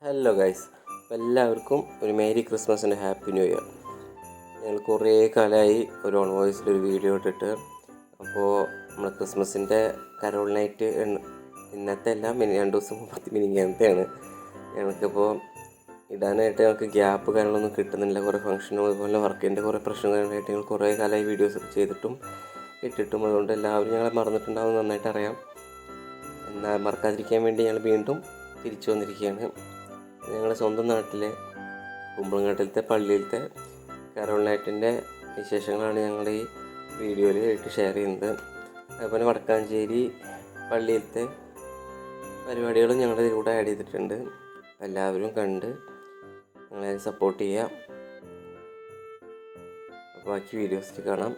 Hello guys, എല്ലാവർക്കും ഒരു merry Christmas and happy new year. ഞങ്ങൾ കുറേ കാലമായി ഒരു ഓൺ വോയിസിലൊരു വീഡിയോ ഇട്ടിട്ട്. അപ്പോൾ നമ്മൾ ക്രിസ്മസിൻ്റെ കരോൾ നൈറ്റ് ഇന്നത്തെ എല്ലാം 2 ദിവസം മിനിങ്ങനത്തെയാണ്. ഞങ്ങൾക്കിപ്പോൾ ഇടാനായിട്ട് ഞങ്ങൾക്ക് ഗ്യാപ്പ് കാര്യങ്ങളൊന്നും കിട്ടുന്നില്ല. കുറേ ഫംഗ്ഷനും അതുപോലെ വർക്കിൻ്റെ കുറേ പ്രശ്നങ്ങളായിട്ട് ഞങ്ങൾ കുറേ കാലമായി വീഡിയോസ് ചെയ്തിട്ടും ഇട്ടിട്ടും. അതുകൊണ്ട് എല്ലാവരും ഞങ്ങളെ മറന്നിട്ടുണ്ടാവും, നന്നായിട്ട് അറിയാം. എന്നാൽ മറക്കാതിരിക്കാൻ വേണ്ടി ഞങ്ങൾ വീണ്ടും തിരിച്ചു വന്നിരിക്കുകയാണ്. ഞങ്ങളുടെ സ്വന്തം നാട്ടിലെ കുമ്പളങ്ങാട്ടിലത്തെ പള്ളിയിലത്തെ കരോൾ നൈറ്റിൻ്റെ വിശേഷങ്ങളാണ് ഞങ്ങൾ ഈ വീഡിയോയിൽ ആയിട്ട് ഷെയർ ചെയ്യുന്നത്. അതുപോലെ വടക്കാഞ്ചേരി പള്ളിയിലത്തെ പരിപാടികളും ഞങ്ങളുടെ ഇതിലൂടെ ആഡ് ചെയ്തിട്ടുണ്ട്. എല്ലാവരും കണ്ട് ഞങ്ങളെ സപ്പോർട്ട് ചെയ്യുക. അപ്പോൾ ബാക്കി വീഡിയോസിൽ കാണാം.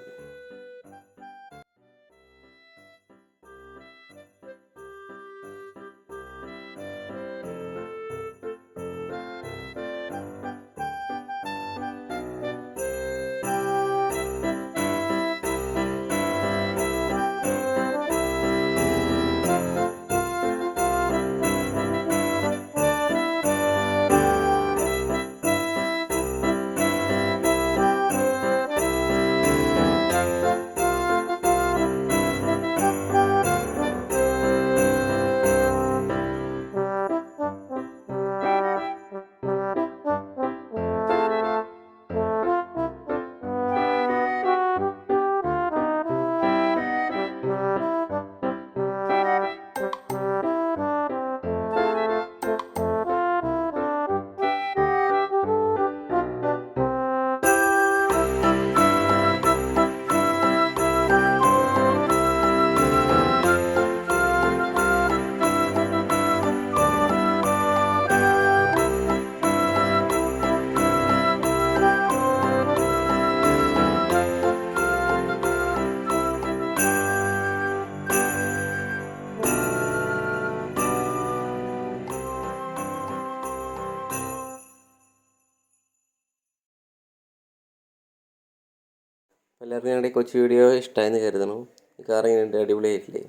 എല്ലാവർക്കും ഞങ്ങളുടെ കൊച്ചു വീഡിയോ ഇഷ്ടമായെന്ന് കരുതണം. ഈ കാർ ഇങ്ങനെ അടിപൊളിയായിട്ടില്ലേ?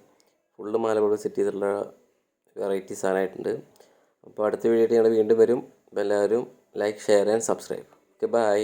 ഫുള്ള് മാലബോർഡ് സെറ്റ് ചെയ്തിട്ടുള്ള വെറൈറ്റി സാധനമായിട്ടുണ്ട്. അപ്പോൾ അടുത്ത വീഡിയോ ഞങ്ങൾ വീണ്ടും വരും. അപ്പോൾ എല്ലാവരും like, share and subscribe. Okay, by.